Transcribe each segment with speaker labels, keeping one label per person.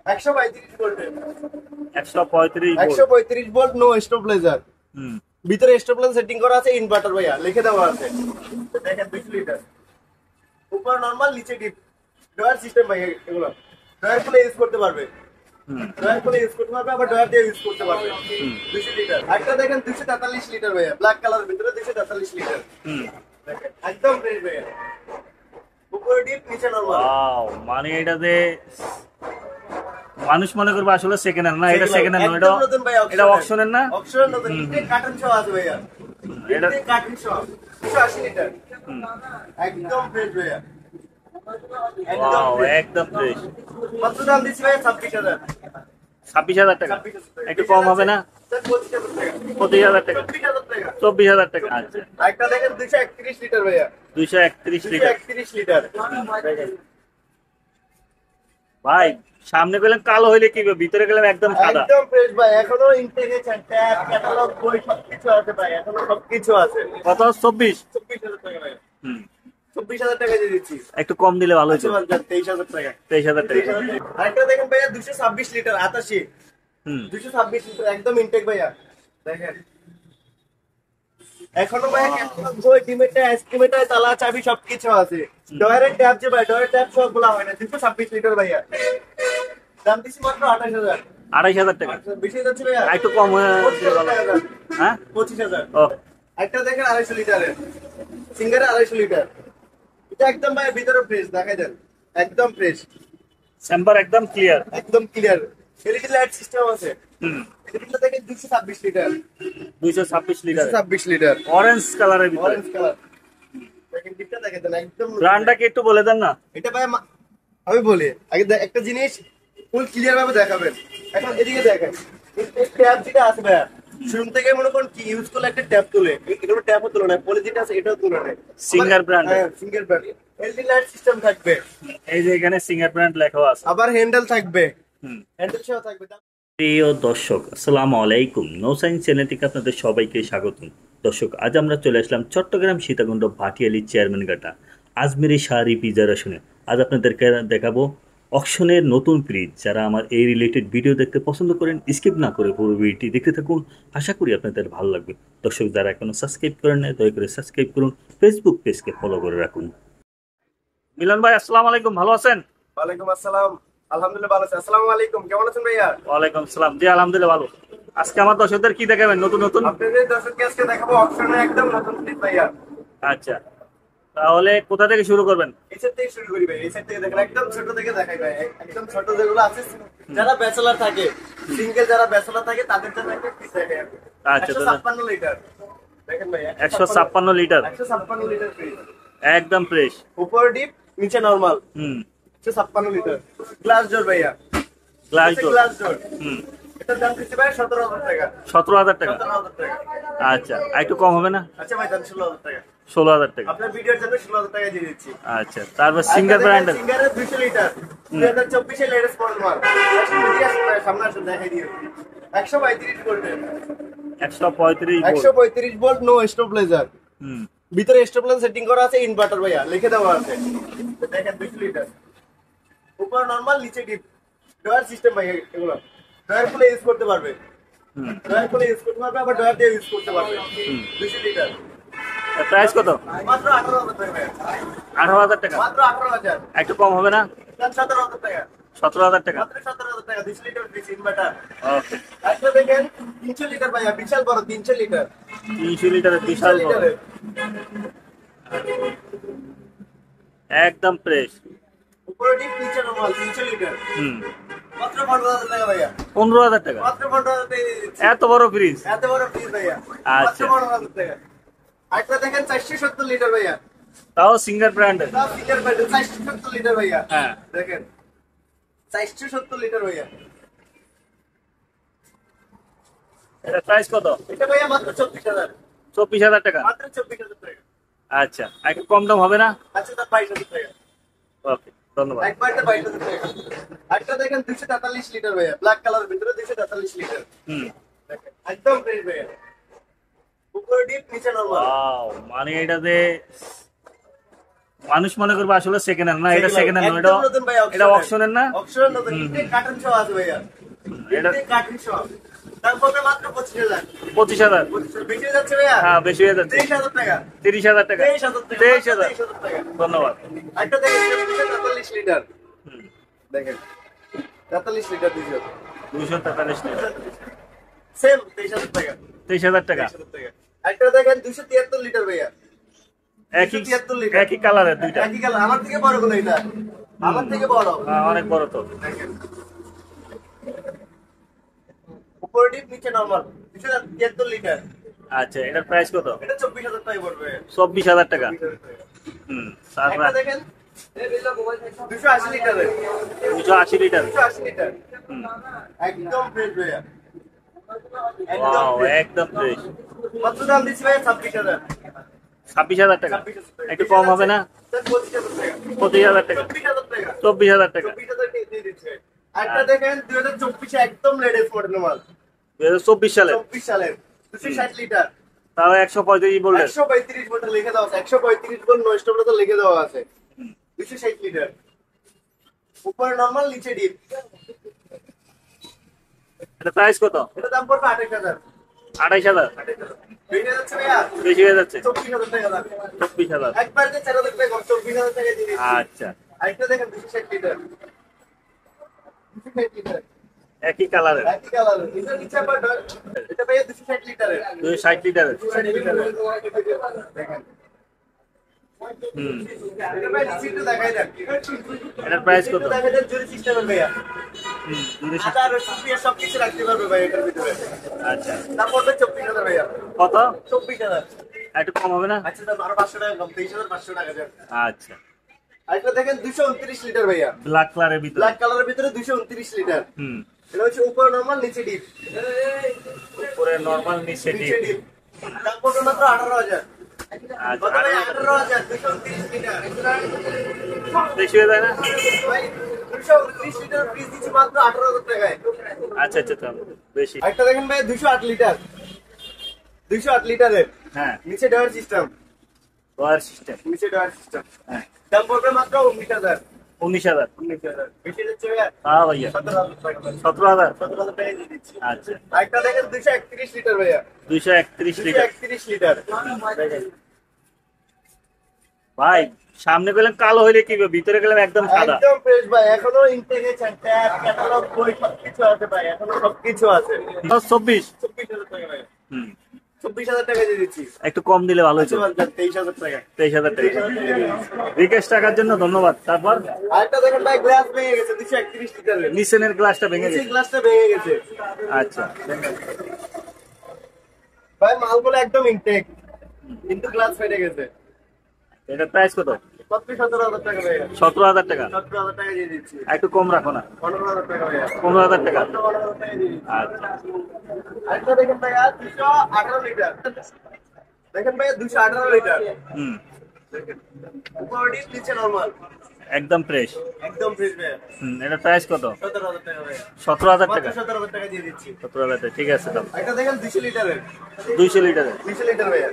Speaker 1: 135 ভোল্টের
Speaker 2: 135 volt
Speaker 1: 135 volt no stabiliser. ভিতরে stabiliser setting করা আছে, ইনভার্টার ভাইয়া লিখে দেওয়া আছে। দেখেন 20 লিটার, উপর নরমাল নিচে ডিপ, ডয়ার সিস্টেম ভাইয়া। এগুলো ডয়ার খুলে ইউজ করতে পারবে, ডয়ার খুলে ইউজ করতে পারবে, আবার ডয়ার দিয়ে ইউজ করতে পারবে। 20 লিটার। একটা দেখেন 243 লিটার ভাইয়া, ব্ল্যাক কালারের ভিতরে 243 লিটার। দেখেন একদম ফ্রেশ ভাইয়া, উপরে ডিপ নিচে নরমাল।
Speaker 2: ওয়াও, মানে এটাতে মানুষ মনে করবে আসলে সেকেন্ড হ্যান্ড না, এটা সেকেন্ড হ্যান্ড না, এটা অকশনের না,
Speaker 1: অকশনের নতুন। ইনটেক কার্টন সহ আছে ভাইয়া, ইনটেক কার্টন সহ 280 লিটার। একদম ফ্রেশ ভাইয়া,
Speaker 2: ওয়াও একদম ফ্রেশ।
Speaker 1: কত দাম দিচ্ছি ভাইয়া? 26,000।
Speaker 2: 26,000 টাকা, একটু কম হবে না? 25,000 টাকা, 24,000 টাকা। আচ্ছা,
Speaker 1: একটা দেখেন 231 লিটার ভাইয়া,
Speaker 2: 231 লিটার।
Speaker 1: 231 লিটার।
Speaker 2: ভাই সামনে গেলাম কালো হইলে কি হবে, ভিতরে গেলাম একদম সাদা।
Speaker 1: একদম ফ্রেশ ভাই, এখনো ইনটেকে ট্যাব ক্যাটালগ বই সবকিছু আছে ভাই, এখনো সবকিছু আছে।
Speaker 2: কত?
Speaker 1: 24,000 টাকা ভাই। 24,000 টাকা দিয়ে দিচ্ছি,
Speaker 2: একটু কম দিলে ভালো হতো।
Speaker 1: 23,000 টাকা।
Speaker 2: 23,000 টাকা।
Speaker 1: আরেকটা দেখেন ভাইয়া 226 লিটার 88, 226 লিটার একদম ইনটেক ভাইয়া। দেখেন এখনো ভাইয়া ক্যাটালগ বই, ডিমেটা আইসক্রিমেটা তালা চাবি সবকিছু আছে। ডয়ারের ট্যাব যে ভাই, ডয়ারের ট্যাব সব খোলা হয় না। 226 লিটার ভাইয়া, দাম দিচ্ছি মাত্র 28,000।
Speaker 2: 28,000 টাকা,
Speaker 1: বেশি যাচ্ছে ভাইয়া,
Speaker 2: একটু কম হয়ে। হ্যাঁ
Speaker 1: 25,000।
Speaker 2: ও
Speaker 1: একটা দেখেন 250 লিটারের, সিঙ্গারে 250 লিটার। এটা একদম ভাই ভিতরে ফ্রেশ, দেখাই দেন একদম ফ্রেশ,
Speaker 2: চেম্বার একদম ক্লিয়ার,
Speaker 1: একদম ক্লিয়ার। এলইডি লাইট সিস্টেম আছে। এটা দেখেন 226 লিটার,
Speaker 2: 226 লিটার,
Speaker 1: 226 লিটার
Speaker 2: অরেঞ্জ কালারের ভিতরে।
Speaker 1: Orange colour. দেখেন ডিপটা দেখেন দেন একদম।
Speaker 2: ব্র্যান্ডটা কি একটু বলে দেন না?
Speaker 1: এটা ভাই আমি বলি আগে একটা জিনিস ফুল ক্লিয়ার ভাবে দেখাবেন। এখন এদিকে দেখেন এই ট্যাব যেটা আছে ভাই, শুরু থেকে মনে করেন কি ইউজ করলে একটা ট্যাব তুলে, এটা ট্যাবও তুলে না, পলি যেটা আছে এটাও তুলে নেয়।
Speaker 2: সিঙ্গার ব্র্যান্ড,
Speaker 1: হ্যাঁ singer brand. LED light system থাকবে,
Speaker 2: এই যে এখানে সিঙ্গার ব্র্যান্ড লেখা আছে।
Speaker 1: আবার হ্যান্ডেল থাকবে, হ্যান্ডেল সহ থাকবে।
Speaker 2: প্রিয় দর্শক আসসালামু আলাইকুম, নো সাইন্স চ্যানেল থেকে আপনাদের সবাইকে স্বাগতম। দর্শক আজ আমরা চলে আসলাম চট্টগ্রাম সীতাকুণ্ড ভাটিয়ালি চেয়ারম্যান ঘাটা আজমেরি শাহরি পিজার আসনে। আজ আপনাদেরকে দেখাবো অকশনের নতুন ফ্রিজ। যারা আমার এই রিলেটেড ভিডিও দেখতে পছন্দ করেন স্কিপ না করে পুরো ভিডিওটি দেখতে থাকুন, আশা করি আপনাদের ভালো লাগবে। দর্শক যারা এখনো সাবস্ক্রাইব করেন না দয়া করে সাবস্ক্রাইব করুন, ফেসবুক পেজকে ফলো করে রাখুন। মিলন ভাই আসসালামু আলাইকুম, ভালো আছেন?
Speaker 1: ওয়ালাইকুম আসসালাম, আলহামদুলিল্লাহ ভালো আছি। আসসালামু আলাইকুম, কেমন আছেন ভাইয়া?
Speaker 2: ওয়ালাইকুম সালাম, জি আলহামদুলিল্লাহ ভালো। আজকে আমার দর্শকদের কি দেখাবেন নতুন নতুন?
Speaker 1: আপনাদের দর্শককে আজকে দেখাবো অকশনের একদম নতুন ফ্রিজ ভাইয়া।
Speaker 2: আচ্ছা, তাহলে কোথা থেকে শুরু করবেন?
Speaker 1: এই সাইড থেকে শুরু করি ভাই, এই সাইড থেকে দেখেন একদম ছোট থেকে দেখাই ভাই। একদম ছোট যেগুলো আছে, যারা ব্যাচেলর থাকে, সিঙ্গেল যারা ব্যাচেলর থাকে তাদের জন্য একটা ফ্রিজ দেখাই।
Speaker 2: আচ্ছা
Speaker 1: 156 লিটার দেখেন ভাই,
Speaker 2: 156 লিটার
Speaker 1: 156 লিটার ফ্রিজ
Speaker 2: একদম ফ্রেশ,
Speaker 1: উপর ডিপ নিচে নরমাল। 156 লিটার গ্লাস ডোর ভাইয়া,
Speaker 2: গ্লাস ডোর।
Speaker 1: Glass door. এটার দাম দিচ্ছি ভাই 17,000 টাকা।
Speaker 2: 17,000 টাকা।
Speaker 1: 17,000 টাকা।
Speaker 2: আচ্ছা, একটু কম হবে না?
Speaker 1: আচ্ছা ভাই দাম 16,000 টাকা।
Speaker 2: 16,000 টাকা।
Speaker 1: আপনার ভিডিওর জন্য 16,000 টাকা দিয়ে দিচ্ছি।
Speaker 2: আচ্ছা, তারপর সিঙ্গার ব্র্যান্ডের
Speaker 1: সিঙ্গারের 200 লিটার 2024 এর লেটেস্ট মডেল মাল। সামনে আসুন দেখাই দিও। 135 ভোল্টের 135 ভোল্ট নো স্টেবিলাইজার। ভিতরে স্টেবিলাইজার সেটিং করা আছে, ইনভার্টার ভাইয়া লিখে দেওয়া আছে। দেখেন 200 লিটার, উপর নরমাল নিচে ডিপ, ডয়ার সিস্টেম ভাইয়া। এগুলো ডয়ার খুলে ইউজ করতে পারবে, ডয়ার খুলে ইউজ করতে পারবে, আবার ডয়ার দিয়ে ইউজ করতে পারবে। 200 লিটার।
Speaker 2: প্রাইস কত?
Speaker 1: মাত্র 18,000 টাকা ভাইয়া।
Speaker 2: 18,000 টাকা,
Speaker 1: মাত্র 18,000।
Speaker 2: একটু কম হবে না?
Speaker 1: 17,000 টাকা।
Speaker 2: 17,000 টাকা।
Speaker 1: মাত্র 17,000 টাকা 200 লিটার ফ্রিজ ইনভার্টার।
Speaker 2: ওকে,
Speaker 1: আচ্ছা দেখেন 300 লিটার ভাইয়া, বিশাল বড় 300 লিটার।
Speaker 2: 300 লিটারের বিশাল বড়, একদম ফ্রেশ,
Speaker 1: উপরে ডিপ নিচে নরমাল 300 লিটার। মাত্র 15,000 টাকা ভাইয়া।
Speaker 2: 15,000 টাকা,
Speaker 1: মাত্র 15,000 টাকা দিয়ে দিচ্ছি।
Speaker 2: এত বড় ফ্রিজ?
Speaker 1: এত বড় ফ্রিজ ভাইয়া, মাত্র
Speaker 2: আচ্ছা।
Speaker 1: 15,000 টাকা। আরেকটা দেখেন 470 লিটার ভাইয়া,
Speaker 2: তাও সিঙ্গার ব্র্যান্ডের।
Speaker 1: তাও লিটার ভাই 470 লিটার ভাইয়া।
Speaker 2: হ্যাঁ
Speaker 1: দেখেন 470 লিটার ভাইয়া।
Speaker 2: এটা প্রাইস কত?
Speaker 1: এটা ভাইয়া মাত্র 24,000।
Speaker 2: 24,000 টাকা।
Speaker 1: মাত্র 24,000 টাকা।
Speaker 2: আচ্ছা, একটু কম দাম হবে না?
Speaker 1: আচ্ছা তা 22,000 টাকা।
Speaker 2: ওকে, ধন্যবাদ।
Speaker 1: একবারটা 22,000 টাকা। আরেকটা দেখেন 243 লিটার ভাইয়া, ব্ল্যাক কালারের ভিতরে 243 লিটার। দেখেন একদম ফ্রেশ ভাইয়া, উপরে ডিপ নিচে নরমাল।
Speaker 2: ওয়াও, মানে এটাতে মানুষ মনে করবে আসলে সেকেন্ড হ্যান্ড না, এটা সেকেন্ড হ্যান্ড,
Speaker 1: একদম নতুন ভাই,
Speaker 2: এটা অকশনের না,
Speaker 1: অকশনের নতুন, ইনটেক কার্টন সহ আছে ভাইয়া,
Speaker 2: এটা
Speaker 1: ইনটেক কার্টন সহ। দাম পড়বে মাত্র 25,000।
Speaker 2: 25,000।
Speaker 1: বেশি হয়ে যাচ্ছে ভাইয়া?
Speaker 2: হ্যাঁ বেশি হয়ে যাচ্ছে।
Speaker 1: 23,000 টাকা।
Speaker 2: 30,000 টাকা।
Speaker 1: 23,000 টাকা।
Speaker 2: 23,000।
Speaker 1: 23,000 টাকা।
Speaker 2: ধন্যবাদ।
Speaker 1: একটা দেখেন 43 লিটার,
Speaker 2: হুম,
Speaker 1: দেখেন 43 লিটার ডিজেল,
Speaker 2: 243 টাকা।
Speaker 1: সেম 23,000 টাকা।
Speaker 2: 23,000 টাকা।
Speaker 1: 23,000 টাকা। একটা দেখেন 273 লিটার ভাইয়া,
Speaker 2: একই
Speaker 1: 273 লিটার,
Speaker 2: একই কালারের দুইটা।
Speaker 1: একই কালার। আমার থেকে বড় গুলো এটা, আমার থেকে বড়।
Speaker 2: অনেক বড় তো।
Speaker 1: দেখেন উপরে ডিপ নিচে নরমাল, 273 লিটার।
Speaker 2: আচ্ছা, এটার প্রাইস কত?
Speaker 1: এটা 24,000 টাকা পড়বে।
Speaker 2: 24,000 টাকা।
Speaker 1: 24,000 টাকা।
Speaker 2: হুম,
Speaker 1: একটা
Speaker 2: তারপর
Speaker 1: দেখেন 280 লিটারের,
Speaker 2: 280 লিটার।
Speaker 1: 280 লিটার,
Speaker 2: হুম,
Speaker 1: একদম ফ্রেশ ভাইয়া,
Speaker 2: ওয়াও,
Speaker 1: fresh।
Speaker 2: একদম ফ্রেশ।
Speaker 1: কত দাম দিচ্ছি ভাইয়া? 26,000।
Speaker 2: 26,000 টাকা।
Speaker 1: 26,000 টাকা।
Speaker 2: একটু কম হবে না?
Speaker 1: 25,000 টাকা।
Speaker 2: 25,000 টাকা।
Speaker 1: 24,000 টাকা।
Speaker 2: 24,000 টাকা।
Speaker 1: 24,000 টাকা দিয়ে দিচ্ছে। একটা দেখেন 2024 একদম লেটেস্ট মডেল মাল,
Speaker 2: 2024 সালে
Speaker 1: 24 সালের, 260 লিটার,
Speaker 2: তাও 135 বললেন।
Speaker 1: 135 ভোল্ট লিখে দেওয়া আছে, 135 ভোল্ট নয় স্টপটা তো লিখে দেওয়া আছে, 260 লিটার, উপরে নরমাল নিচে ডিপ।
Speaker 2: এটা প্রাইস কত?
Speaker 1: এটা দাম পড়বে 28,000।
Speaker 2: 28,000।
Speaker 1: বেড়ে যাচ্ছে ভাইয়া,
Speaker 2: বেশি হয়ে যাচ্ছে।
Speaker 1: 24,000 টাকা দাম।
Speaker 2: 24,000।
Speaker 1: একবার যে 4,000 টাকা, 24,000 টাকা দিয়ে দিচ্ছি।
Speaker 2: আচ্ছা,
Speaker 1: আরেকটা দেখেন 260 লিটার, 260 লিটার,
Speaker 2: একই কালারের।
Speaker 1: একই কালার। এটা নিচে আবার এটা ভাইয়া 260 লিটারের,
Speaker 2: 260 লিটারের।
Speaker 1: 260 লিটারের। দেখেন
Speaker 2: হুম,
Speaker 1: এটা ভাই নিচে একটু দেখাই দেন।
Speaker 2: এটার প্রাইস কত?
Speaker 1: একটু দেখাই দেন, জুরি সিস্টেমের ভাইয়া।
Speaker 2: হুম, 260।
Speaker 1: আদা রসুন পেঁয়াজ সবকিছু রাখতে পারবে ভাই এটার ভিতরে।
Speaker 2: আচ্ছা,
Speaker 1: দাম পড়বে 24,000 ভাইয়া।
Speaker 2: কত?
Speaker 1: 24,000।
Speaker 2: একটু কম হবে না?
Speaker 1: আচ্ছা দাম আরো 500 টাকা কম, 23,500 টাকা যাবে।
Speaker 2: আচ্ছা,
Speaker 1: আরেকটা দেখেন 229 লিটার ভাইয়া,
Speaker 2: ব্ল্যাক কালারের ভিতরে।
Speaker 1: ব্ল্যাক কালারের ভিতরে 229 লিটার।
Speaker 2: হুম,
Speaker 1: এটা হচ্ছে উপরে নরমাল নিচে ডিপ,
Speaker 2: উপরে নরমাল, নিচে
Speaker 1: নিচে
Speaker 2: ডিপ।
Speaker 1: ডিপ। দাম পড়বে মাত্র 18,000।
Speaker 2: আচ্ছা,
Speaker 1: কত ভাই? 18,000 229 লিটার।
Speaker 2: বেশি হয়ে যায় না?
Speaker 1: ভাই 229 লিটার ফ্রিজ দিচ্ছি মাত্র 18,000 টাকায়।
Speaker 2: আচ্ছা আচ্ছা, তো বেশি।
Speaker 1: একটা দেখেন ভাই 208 লিটার, 208 লিটারের,
Speaker 2: হ্যাঁ,
Speaker 1: নিচে ডয়ার সিস্টেম,
Speaker 2: ওয়ার সিস্টেম।
Speaker 1: নিচে ডয়ার সিস্টেম।
Speaker 2: হ্যাঁ,
Speaker 1: দাম পড়বে মাত্র 19,000।
Speaker 2: 19,000।
Speaker 1: 19,000 বেশি যাচ্ছে ভাইয়া?
Speaker 2: হ্যাঁ ভাইয়া,
Speaker 1: 17,000 টাকা।
Speaker 2: 17,000।
Speaker 1: 17,000 টাকা দিয়ে দিচ্ছি।
Speaker 2: আচ্ছা,
Speaker 1: একটা দেখেন 231 লিটার ভাইয়া,
Speaker 2: 231 লিটার।
Speaker 1: 231 লিটার। দেখেন
Speaker 2: ভাই, সামনে গেলাম কালো হইলে কি হবে, ভিতরে গেলাম একদম সাদা।
Speaker 1: একদম ফ্রেশ ভাই, এখনো ইনটেক আছে, ট্যাব ক্যাটালগ বই সবকিছু আছে ভাই, এখনো সবকিছু আছে।
Speaker 2: 24।
Speaker 1: 24,000 টাকা ভাই,
Speaker 2: হুম,
Speaker 1: 24,000 টাকা দিয়ে দিচ্ছি।
Speaker 2: একটু কম দিলে ভালো হতো।
Speaker 1: 23,000 টাকা।
Speaker 2: 23,000 টাকা।
Speaker 1: 23,000 টাকা দিয়ে দিচ্ছি।
Speaker 2: রিকোয়েস্ট টাকার জন্য ধন্যবাদ। তারপর
Speaker 1: আরেকটা দেখেন ভাই গ্লাস ভেঙে গেছে 231 লিটারের,
Speaker 2: নিচেনের গ্লাসটা ভেঙে
Speaker 1: নিচের
Speaker 2: গেছে।
Speaker 1: গ্লাসটা ভেঙে গেছে।
Speaker 2: আচ্ছা,
Speaker 1: ভাই মালগুলো একদম ইনটেক, কিন্তু গ্লাস ফেটে গেছে।
Speaker 2: এটার প্রাইস কত?
Speaker 1: 17,000 টাকা ভাইয়া,
Speaker 2: 17,000 টাকা।
Speaker 1: 17,000 টাকা দিয়ে দিচ্ছি।
Speaker 2: একটু কম রাখো না।
Speaker 1: 15,000 টাকা ভাইয়া,
Speaker 2: 15,000 টাকা।
Speaker 1: 15,000 টাকা দিয়ে দিচ্ছি।
Speaker 2: আচ্ছা,
Speaker 1: আরেকটা দেখেন ভাইয়া 218 লিটার, দেখেন ভাইয়া 218 লিটার।
Speaker 2: হুম,
Speaker 1: দেখেন উপরে ডিপ নিচে নরমাল,
Speaker 2: একদম ফ্রেশ।
Speaker 1: একদম ফ্রেশ ভাইয়া।
Speaker 2: হুম, এটার প্রাইস কত?
Speaker 1: 17,000 টাকা ভাইয়া,
Speaker 2: 17,000
Speaker 1: মাত্র
Speaker 2: টাকা।
Speaker 1: 17,000 টাকা দিয়ে দিচ্ছি।
Speaker 2: 17,000 টাকা, ঠিক আছে দাম।
Speaker 1: একটা দেখেন 200 লিটারের,
Speaker 2: 200 লিটারের।
Speaker 1: 200 লিটার ভাইয়া,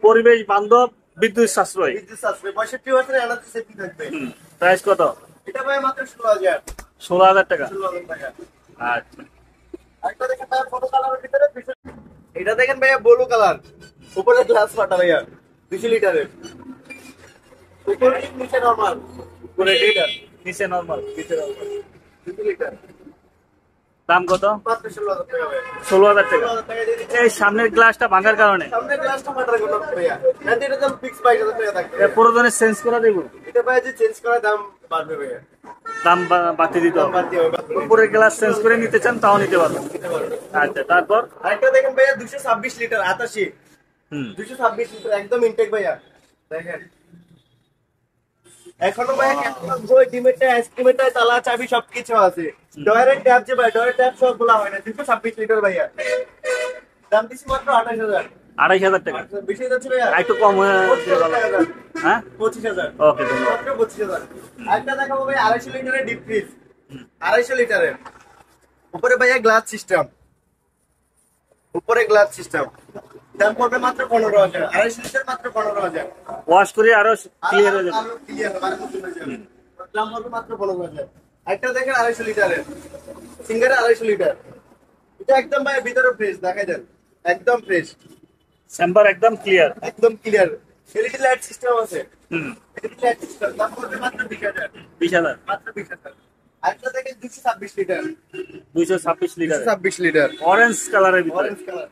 Speaker 2: পরিবেশ বান্ধব, বিদ্যুৎ সাশ্রয়।
Speaker 1: বিদ্যুৎ সাশ্রয়, 65% এনার্জি সেভিং থাকবে।
Speaker 2: হুম, প্রাইস কত?
Speaker 1: এটা ভাই মাত্র 16,000,
Speaker 2: 16,000 টাকা।
Speaker 1: 16,000 টাকা।
Speaker 2: আচ্ছা,
Speaker 1: আরেকটা দেখেন ভাইয়া ফটো কালারের ভিতরে 200, এটা দেখেন ভাইয়া ব্লু কালার, উপরে গ্লাস ফাটা ভাইয়া, 200 লিটারের, উপরে ডিপ নিচে নরমাল,
Speaker 2: উপরে ডিপ,
Speaker 1: লিটার,
Speaker 2: নিচে নরমাল।
Speaker 1: নিচে নরমাল, 200 লিটার।
Speaker 2: দাম কত?
Speaker 1: মাত্র 16,000 টাকা ভাইয়া,
Speaker 2: 16,000 টাকা।
Speaker 1: 16,000 টাকা দিয়ে দিচ্ছি।
Speaker 2: এই সামনের গ্লাসটা ভাঙার কারণে
Speaker 1: সামনে গ্লাসটা ফাটার কোনো ভাইয়া, নাতে এটা দাম ফিক্স 22,000 টাকা থাকবে।
Speaker 2: পুরোদনে চেঞ্জ করে দেব।
Speaker 1: এটা ভাইয়া যে চেঞ্জ করার দাম বাড়বে ভাইয়া,
Speaker 2: দাম বাড়তে দিতে
Speaker 1: দাম
Speaker 2: হবে।
Speaker 1: বাড়তে হবে।
Speaker 2: উপরের গ্লাস চেঞ্জ করে নিতে চান তাও নিতে পারবেন। আচ্ছা, তারপর
Speaker 1: আরেকটা দেখেন ভাইয়া 226 লিটার 88,
Speaker 2: হুম,
Speaker 1: 226 লিটার একদম ইনটেক ভাইয়া। দেখেন এখনো ভাইয়া ক্যাটালগ বই, ডিমেটা আইসক্রিমেটা তালা চাবি সবকিছু আছে। ডয়ারের ট্যাপ যে ভাই, ডয়ারের ট্যাপ সব খোলা হয় না। 226 লিটার ভাইয়া, দাম দিচ্ছি মাত্র 28,000।
Speaker 2: 28,000 টাকা।
Speaker 1: বেশি যাচ্ছে ভাইয়া,
Speaker 2: একটু কম হয়ে দিলে ভালো।
Speaker 1: 25,000,
Speaker 2: হ্যাঁ,
Speaker 1: 25,000,
Speaker 2: ওকে, ধন্যবাদ।
Speaker 1: মাত্র 25,000। আরেকটা দেখাবো ভাই 250 লিটারের ডিপ ফ্রিজ, 250 লিটারের, উপরে ভাইয়া গ্লাস সিস্টেম, উপরে গ্লাস সিস্টেম, দাম পড়বে মাত্র 15,000, 250 লিটার মাত্র 15,000।
Speaker 2: ওয়াশ করে আরো ক্লিয়ার হয়ে যাবে।
Speaker 1: ক্লিয়ার হবে, আরো নতুন হয়ে যাবে। দাম পড়বে মাত্র 15,000। একটা দেখেন 250 লিটারের, সিঙ্গারে 250 লিটার। এটা একদম ভাই ভিতরে ফ্রেশ, দেখাই দেন, একদম ফ্রেশ,
Speaker 2: চেম্বার একদম ক্লিয়ার।
Speaker 1: একদম ক্লিয়ার। এলইডি লাইট সিস্টেম আছে,
Speaker 2: হুম,
Speaker 1: এলইডি লাইট সিস্টেম। দাম পড়বে মাত্র 20,000,
Speaker 2: 20,000,
Speaker 1: মাত্র 20,000। আরেকটা দেখেন 226 লিটার,
Speaker 2: 226 লিটার,
Speaker 1: 226 লিটার,
Speaker 2: অরেঞ্জ কালারের ভিতরে।
Speaker 1: Orange colour.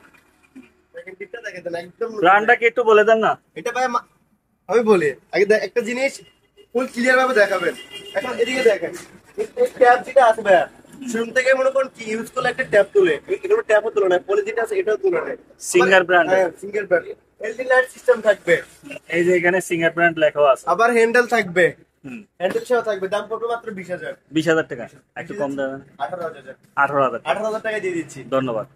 Speaker 1: দেখেন টিপটা দেখেন দেন, একদম
Speaker 2: ব্র্যান্ডটা কি একটু বলে দেন না?
Speaker 1: এটা ভাই আমি বলি আগে একটা জিনিস ফুল ক্লিয়ার ভাবে দেখাবেন। এখন এদিকে দেখেন, এই ট্যাপ যেটা আছে ভাই, শোরুম থেকে মনে করুন কি ইউজ করলে একটা ট্যাপ তুলে, এগুলো ট্যাপও তুলে না, পলি যেটা আছে এটাও তুলে নেয়।
Speaker 2: Singer brand.
Speaker 1: হ্যাঁ, single brand. LED light system থাকবে,
Speaker 2: এই যে এখানে সিঙ্গার ব্র্যান্ড লেখা আছে।
Speaker 1: আবার হ্যান্ডেল থাকবে,
Speaker 2: হুম,
Speaker 1: হ্যান্ডেল সহ থাকবে। দাম পড়বে মাত্র 20,000,
Speaker 2: 20,000 টাকা। একটু কম দেবেন।
Speaker 1: 18,000,
Speaker 2: 18,000 টাকা।
Speaker 1: 18,000 টাকা দিয়ে দিচ্ছি।
Speaker 2: ধন্যবাদ।